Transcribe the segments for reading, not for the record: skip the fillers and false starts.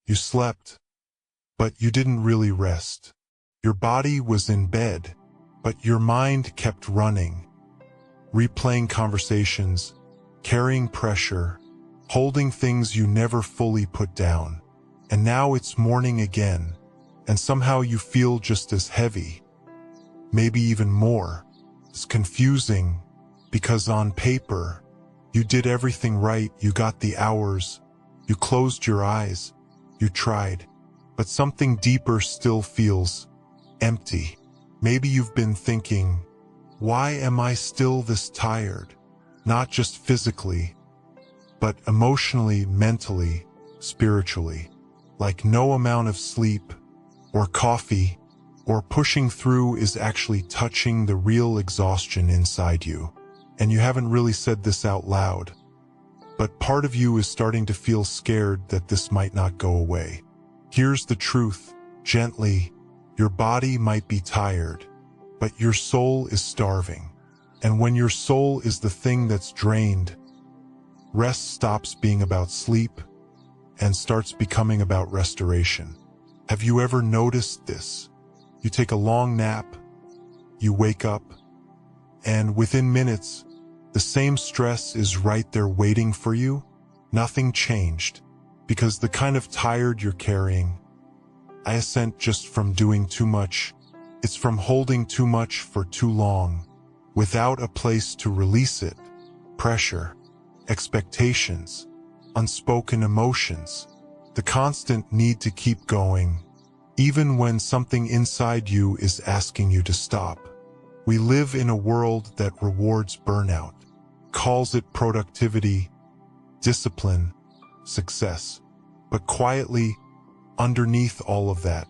You slept, but you didn't really rest. Your body was in bed, but your mind kept running, replaying conversations, carrying pressure, holding things you never fully put down. And now it's morning again, and somehow you feel just as heavy, maybe even more. It's confusing, because on paper, you did everything right. You got the hours, you closed your eyes, you tried, but something deeper still feels empty. Maybe you've been thinking, why am I still this tired? Not just physically, but emotionally, mentally, spiritually. Like no amount of sleep, or coffee, or pushing through is actually touching the real exhaustion inside you. And you haven't really said this out loud, but part of you is starting to feel scared that this might not go away. Here's the truth, gently. Your body might be tired, but your soul is starving. And when your soul is the thing that's drained, rest stops being about sleep and starts becoming about restoration. Have you ever noticed this? You take a long nap, you wake up, and within minutes, the same stress is right there waiting for you. Nothing changed, because the kind of tired you're carrying isn't just from doing too much, it's from holding too much for too long, without a place to release it. Pressure, expectations, unspoken emotions, the constant need to keep going, even when something inside you is asking you to stop. We live in a world that rewards burnout, calls it productivity, discipline, success. But quietly, underneath all of that,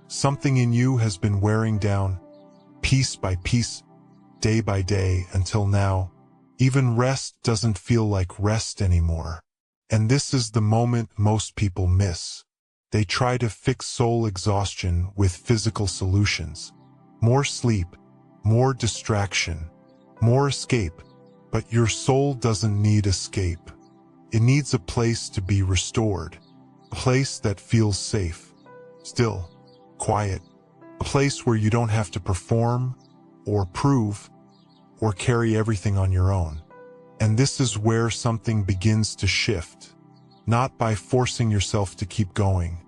something in you has been wearing down, piece by piece, day by day, until now, even rest doesn't feel like rest anymore. And this is the moment most people miss. They try to fix soul exhaustion with physical solutions. More sleep, more distraction, more escape. But your soul doesn't need escape. It needs a place to be restored. A place that feels safe, still, quiet. A place where you don't have to perform, or prove, or carry everything on your own. And this is where something begins to shift. Not by forcing yourself to keep going,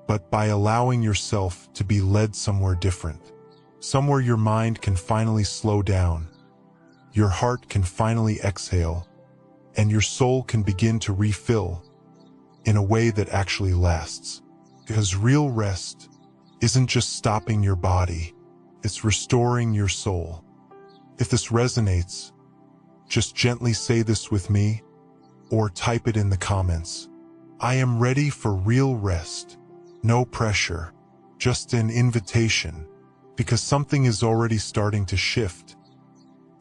but by allowing yourself to be led somewhere different. Somewhere your mind can finally slow down, your heart can finally exhale, and your soul can begin to refill in a way that actually lasts. Because real rest isn't just stopping your body, it's restoring your soul. If this resonates, just gently say this with me, or type it in the comments. I am ready for real rest. No pressure, just an invitation, because something is already starting to shift.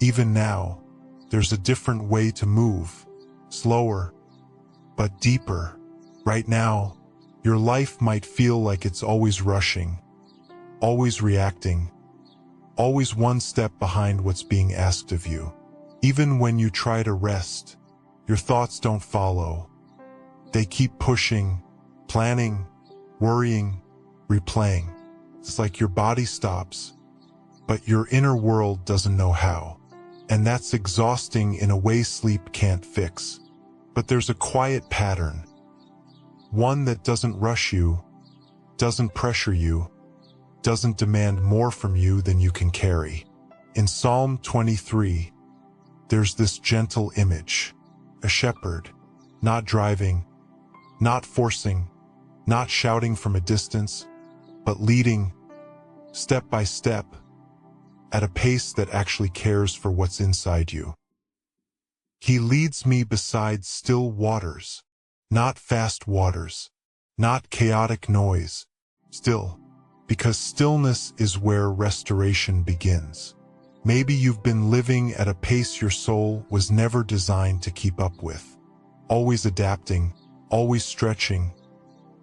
Even now, there's a different way to move, slower, but deeper. Right now, your life might feel like it's always rushing, always reacting, always one step behind what's being asked of you. Even when you try to rest, your thoughts don't follow. They keep pushing, planning, worrying, replaying. It's like your body stops, but your inner world doesn't know how. And that's exhausting in a way sleep can't fix. But there's a quiet pattern. One that doesn't rush you, doesn't pressure you, doesn't demand more from you than you can carry. In Psalm 23, there's this gentle image. A shepherd, not driving, not forcing, not shouting from a distance, but leading, step by step, at a pace that actually cares for what's inside you. He leads me beside still waters, not fast waters, not chaotic noise, still, because stillness is where restoration begins. Maybe you've been living at a pace your soul was never designed to keep up with. Always adapting, always stretching,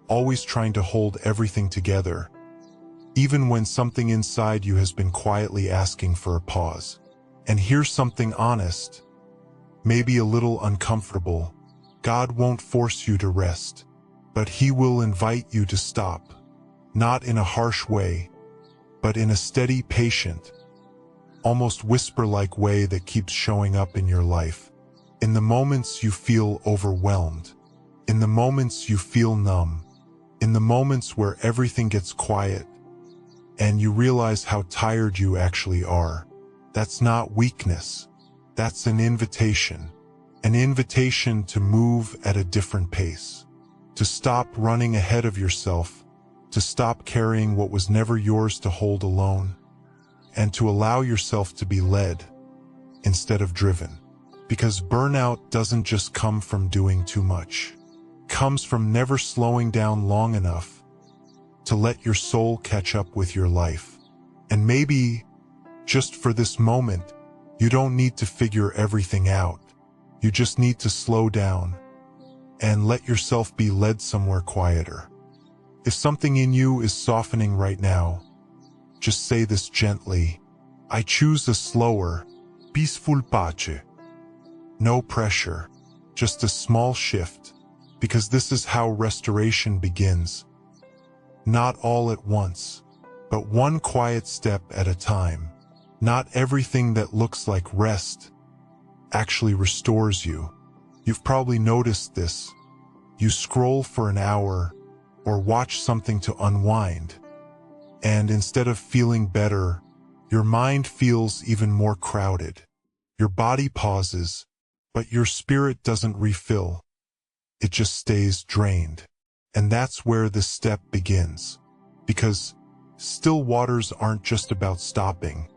always trying to hold everything together, even when something inside you has been quietly asking for a pause. And here's something honest, maybe a little uncomfortable. God won't force you to rest. but He will invite you to stop, not in a harsh way, but in a steady, patient, almost whisper-like way that keeps showing up in your life. In the moments you feel overwhelmed, in the moments you feel numb, in the moments where everything gets quiet, and you realize how tired you actually are. That's not weakness. That's an invitation to move at a different pace, to stop running ahead of yourself, to stop carrying what was never yours to hold alone, and to allow yourself to be led instead of driven. Because burnout doesn't just come from doing too much. It comes from never slowing down long enough to let your soul catch up with your life. And maybe, just for this moment, you don't need to figure everything out. You just need to slow down and let yourself be led somewhere quieter. If something in you is softening right now, just say this gently: I choose a slower, peaceful pace. No pressure, just a small shift, because this is how restoration begins. Not all at once, but one quiet step at a time. Not everything that looks like rest actually restores you. You've probably noticed this. You scroll for an hour or watch something to unwind, and instead of feeling better, your mind feels even more crowded. Your body pauses, but your spirit doesn't refill. It just stays drained. And that's where this step begins. Because still waters aren't just about stopping.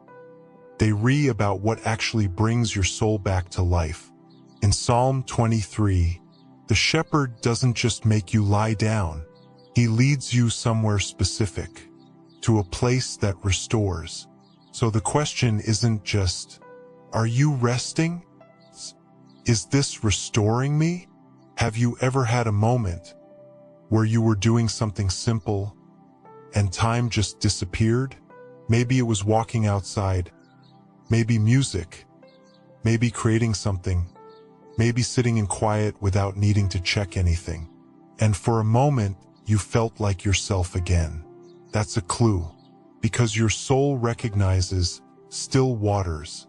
They about what actually brings your soul back to life. In Psalm 23, the shepherd doesn't just make you lie down. He leads you somewhere specific, to a place that restores. So the question isn't just, are you resting? Is this restoring me? Have you ever had a moment where you were doing something simple and time just disappeared? Maybe it was walking outside, maybe music, maybe creating something, maybe sitting in quiet without needing to check anything. And for a moment, you felt like yourself again. That's a clue, because your soul recognizes still waters,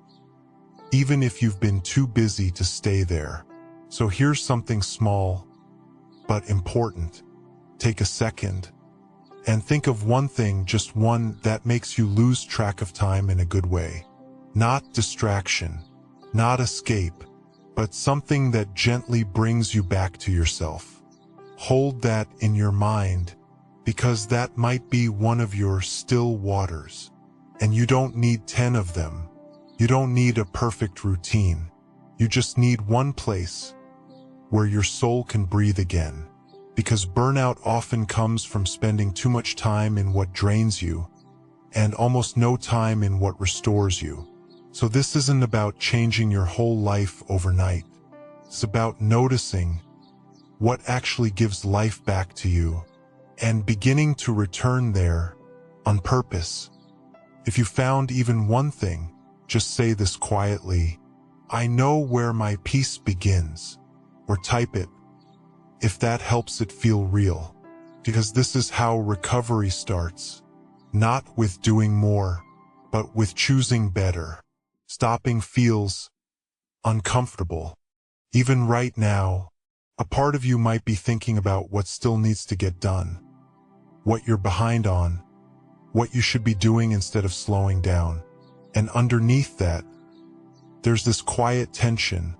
even if you've been too busy to stay there. So here's something small, but important. Take a second and think of one thing, just one, that makes you lose track of time in a good way. Not distraction, not escape, but something that gently brings you back to yourself. Hold that in your mind, because that might be one of your still waters. And you don't need 10 of them. You don't need a perfect routine. You just need one place where your soul can breathe again. Because burnout often comes from spending too much time in what drains you and almost no time in what restores you. So this isn't about changing your whole life overnight. It's about noticing what actually gives life back to you and beginning to return there on purpose. If you found even one thing, just say this quietly: I know where my peace begins. Or type it, if that helps it feel real. Because this is how recovery starts. Not with doing more, but with choosing better. Stopping feels uncomfortable. Even right now, a part of you might be thinking about what still needs to get done, what you're behind on, what you should be doing instead of slowing down. And underneath that, there's this quiet tension,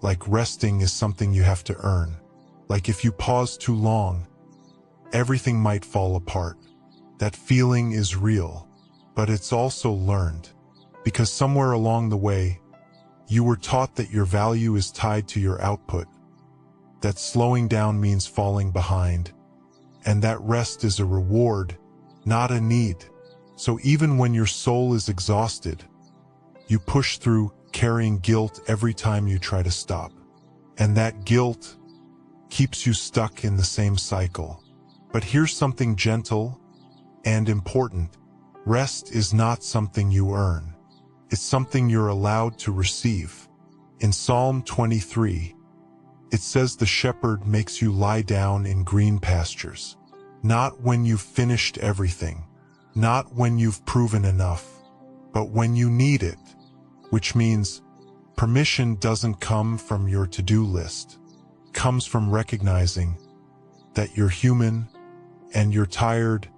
like resting is something you have to earn. Like if you pause too long, everything might fall apart. That feeling is real, but it's also learned. Because somewhere along the way, you were taught that your value is tied to your output, that slowing down means falling behind, and that rest is a reward, not a need. So even when your soul is exhausted, you push through, carrying guilt every time you try to stop. And that guilt keeps you stuck in the same cycle. But here's something gentle and important. Rest is not something you earn. It's something you're allowed to receive. In Psalm 23, It says the shepherd makes you lie down in green pastures. Not when you've finished everything, not when you've proven enough, but when you need it, which means permission doesn't come from your to-do list. It comes from recognizing that you're human and you're tired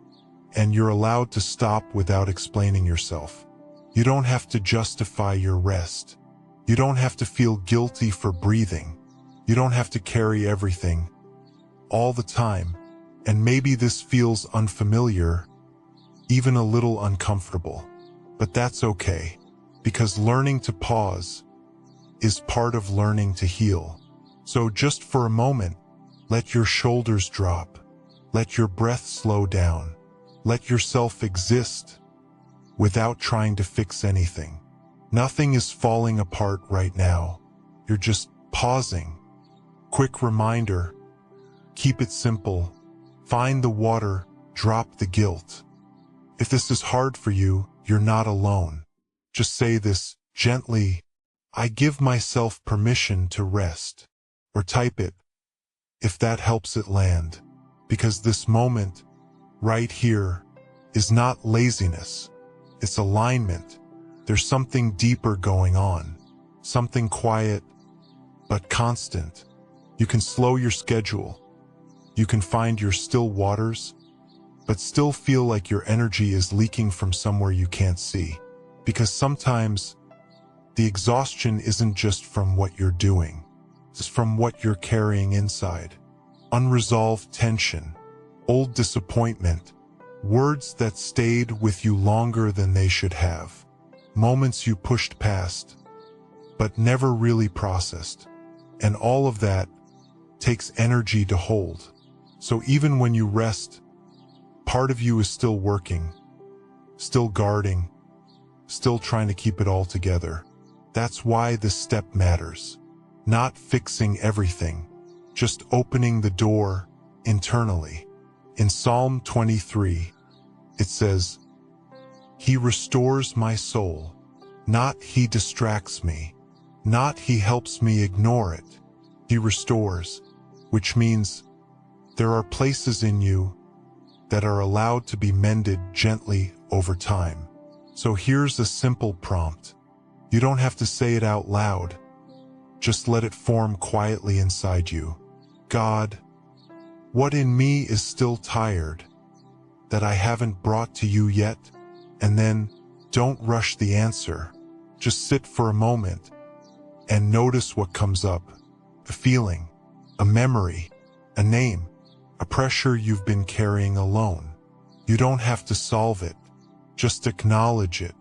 and you're allowed to stop without explaining yourself. You don't have to justify your rest. You don't have to feel guilty for breathing. You don't have to carry everything all the time. And maybe this feels unfamiliar, even a little uncomfortable. But that's okay, because learning to pause is part of learning to heal. So just for a moment, let your shoulders drop. Let your breath slow down. Let yourself exist without trying to fix anything. Nothing is falling apart right now. You're just pausing. Quick reminder, keep it simple. Find the water, drop the guilt. If this is hard for you, you're not alone. Just say this gently, I give myself permission to rest. Or type it, if that helps it land. Because this moment, right here, is not laziness. It's alignment. There's something deeper going on. Something quiet, but constant. You can slow your schedule. You can find your still waters, but still feel like your energy is leaking from somewhere you can't see. Because sometimes the exhaustion isn't just from what you're doing. It's from what you're carrying inside. Unresolved tension, old disappointment, words that stayed with you longer than they should have, moments you pushed past, but never really processed. And all of that takes energy to hold. So even when you rest, part of you is still working, still guarding, still trying to keep it all together. That's why this step matters. Not fixing everything, just opening the door internally. In Psalm 23, it says, He restores my soul, not He distracts me, not He helps me ignore it. He restores, which means there are places in you that are allowed to be mended gently over time. So here's a simple prompt. You don't have to say it out loud. Just let it form quietly inside you. God, what in me is still tired that I haven't brought to you yet? And then don't rush the answer. Just sit for a moment and notice what comes up. A feeling, a memory, a name, a pressure you've been carrying alone. You don't have to solve it. Just acknowledge it.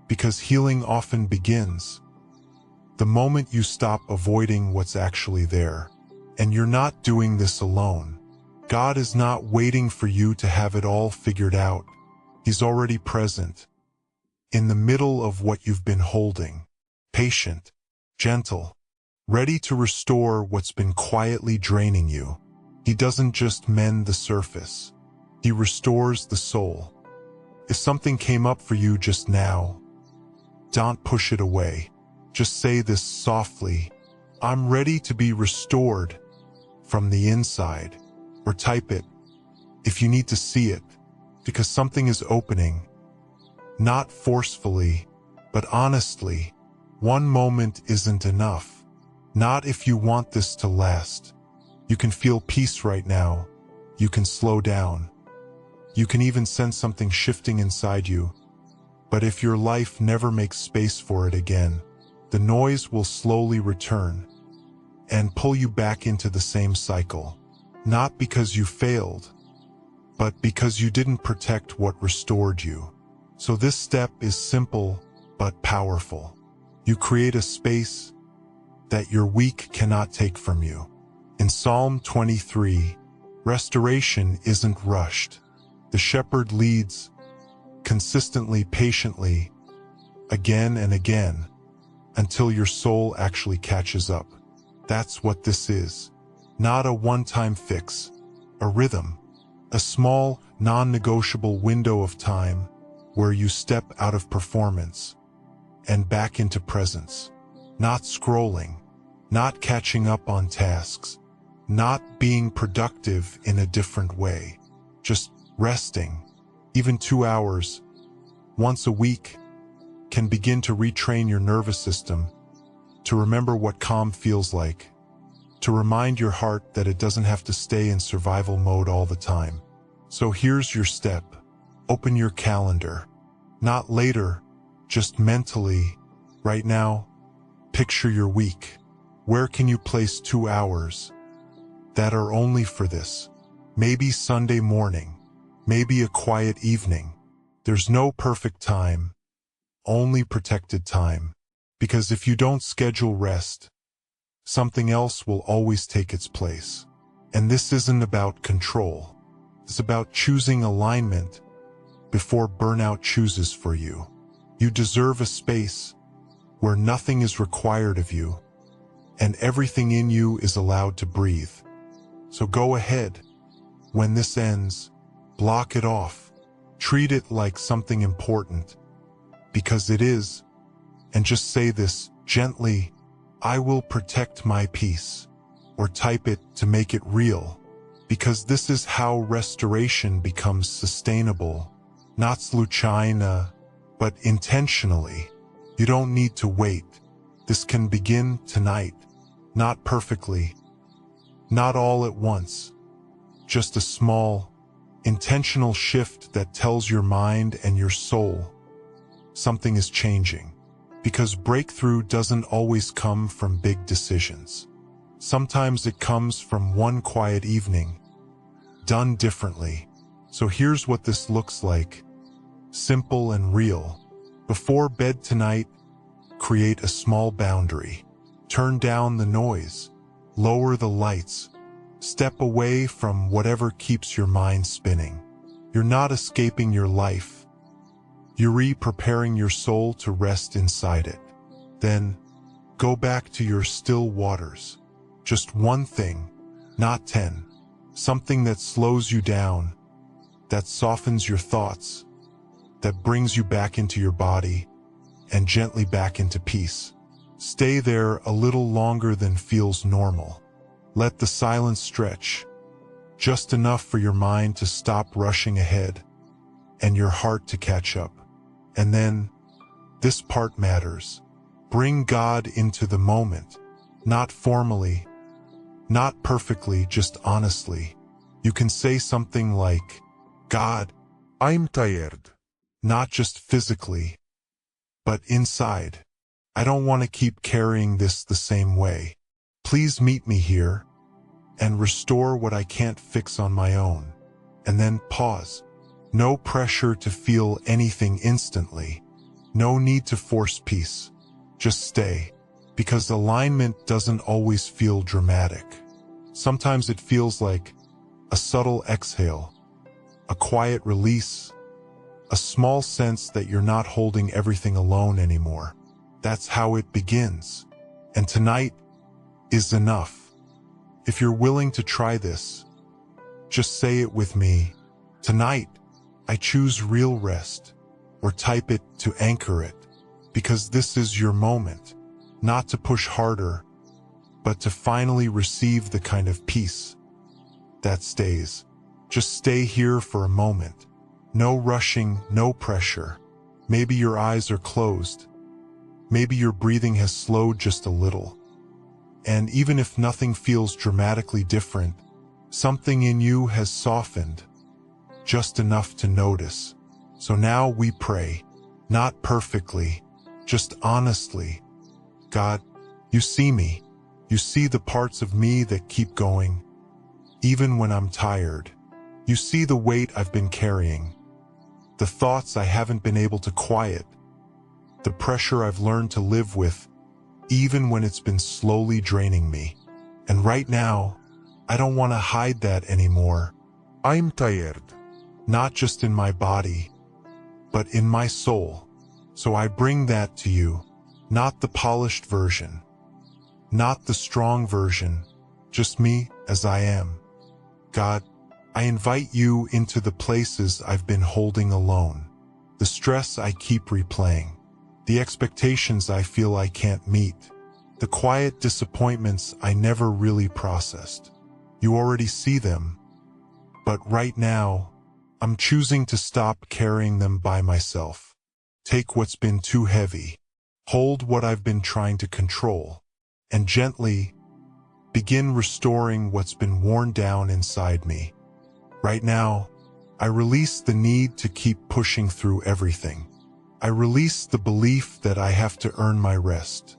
Because healing often begins the moment you stop avoiding what's actually there. And you're not doing this alone. God is not waiting for you to have it all figured out. He's already present, in the middle of what you've been holding, patient, gentle, ready to restore what's been quietly draining you. He doesn't just mend the surface. He restores the soul. If something came up for you just now, don't push it away. Just say this softly, I'm ready to be restored from the inside. Or type it, if you need to see it, because something is opening. Not forcefully, but honestly. One moment isn't enough. Not if you want this to last. You can feel peace right now. You can slow down. You can even sense something shifting inside you. But if your life never makes space for it again, the noise will slowly return and pull you back into the same cycle. Not because you failed, but because you didn't protect what restored you. So this step is simple but powerful. You create a space that your weak cannot take from you. In Psalm 23, restoration isn't rushed. The shepherd leads consistently, patiently, again and again, until your soul actually catches up. That's what this is. Not a one-time fix, a rhythm, a small, non-negotiable window of time where you step out of performance and back into presence. Not scrolling, not catching up on tasks, not being productive in a different way, just resting. Even 2 hours, once a week, can begin to retrain your nervous system to remember what calm feels like, to remind your heart that it doesn't have to stay in survival mode all the time. So here's your step. Open your calendar. Not later, just mentally, right now. Picture your week. Where can you place 2 hours that are only for this? Maybe Sunday morning, maybe a quiet evening. There's no perfect time, only protected time. Because if you don't schedule rest, something else will always take its place. And this isn't about control. It's about choosing alignment before burnout chooses for you. You deserve a space where nothing is required of you and everything in you is allowed to breathe. So go ahead. When this ends, block it off. Treat it like something important, because it is. And just say this gently: I will protect my peace. Or type it to make it real, because this is how restoration becomes sustainable. Not sluchina, but intentionally. You don't need to wait. This can begin tonight. Not perfectly, not all at once. Just a small, intentional shift that tells your mind and your soul something is changing. Because breakthrough doesn't always come from big decisions. Sometimes it comes from one quiet evening, done differently. So here's what this looks like. Simple and real. Before bed tonight, create a small boundary. Turn down the noise. Lower the lights. Step away from whatever keeps your mind spinning. You're not escaping your life. You're preparing your soul to rest inside it. Then, go back to your still waters. Just one thing, not 10. Something that slows you down, that softens your thoughts, that brings you back into your body, and gently back into peace. Stay there a little longer than feels normal. Let the silence stretch, just enough for your mind to stop rushing ahead, and your heart to catch up. And then, this part matters. Bring God into the moment, not formally, not perfectly, just honestly. You can say something like, God, I'm tired. Not just physically, but inside. I don't want to keep carrying this the same way. Please meet me here and restore what I can't fix on my own. And then pause. No pressure to feel anything instantly. No need to force peace. Just stay. Because alignment doesn't always feel dramatic. Sometimes it feels like a subtle exhale, a quiet release, a small sense that you're not holding everything alone anymore. That's how it begins. And tonight is enough. If you're willing to try this, just say it with me. Tonight, I choose real rest. Or type it to anchor it. Because this is your moment. Not to push harder, but to finally receive the kind of peace that stays. Just stay here for a moment. No rushing, no pressure. Maybe your eyes are closed. Maybe your breathing has slowed just a little. And even if nothing feels dramatically different, something in you has softened, just enough to notice. So now we pray, not perfectly, just honestly. God, you see me. You see the parts of me that keep going, even when I'm tired. You see the weight I've been carrying, the thoughts I haven't been able to quiet, the pressure I've learned to live with, even when it's been slowly draining me. And right now, I don't want to hide that anymore. I'm tired, not just in my body, but in my soul. So I bring that to you, not the polished version, not the strong version, just me as I am. God, I invite you into the places I've been holding alone, the stress I keep replaying, the expectations I feel I can't meet, the quiet disappointments I never really processed. You already see them, but right now, I'm choosing to stop carrying them by myself. Take what's been too heavy, hold what I've been trying to control, and gently begin restoring what's been worn down inside me. Right now, I release the need to keep pushing through everything. I release the belief that I have to earn my rest.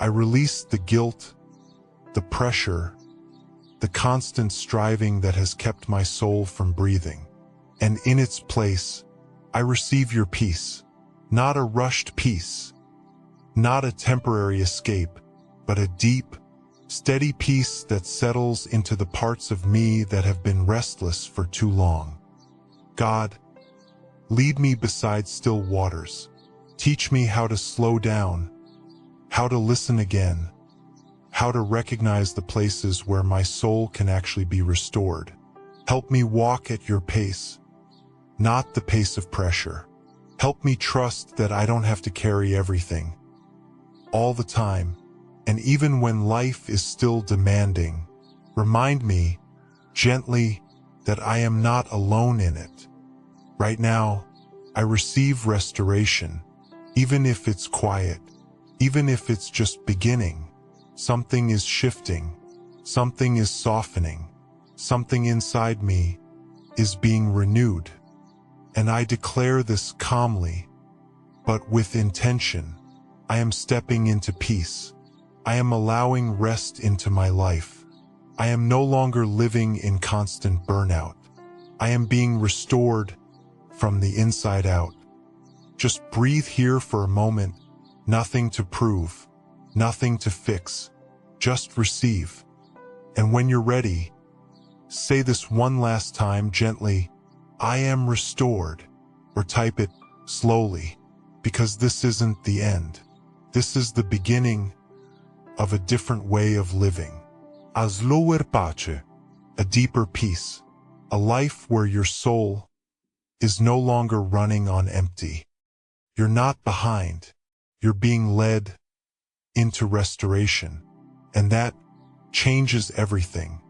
I release the guilt, the pressure, the constant striving that has kept my soul from breathing. And in its place, I receive your peace. Not a rushed peace, not a temporary escape, but a deep, steady peace that settles into the parts of me that have been restless for too long. God, lead me beside still waters. Teach me how to slow down, how to listen again, how to recognize the places where my soul can actually be restored. Help me walk at your pace, not the pace of pressure. Help me trust that I don't have to carry everything, all the time, and even when life is still demanding. Remind me, gently, that I am not alone in it. Right now, I receive restoration, even if it's quiet, even if it's just beginning. Something is shifting, something is softening, something inside me is being renewed. And I declare this calmly, but with intention. I am stepping into peace. I am allowing rest into my life. I am no longer living in constant burnout. I am being restored from the inside out. Just breathe here for a moment. Nothing to prove, nothing to fix. Just receive. And when you're ready, say this one last time gently, I am restored, or type it slowly, because this isn't the end. This is the beginning of a different way of living. A slower pace, a deeper peace, a life where your soul is no longer running on empty. You're not behind. You're being led into restoration, and that changes everything.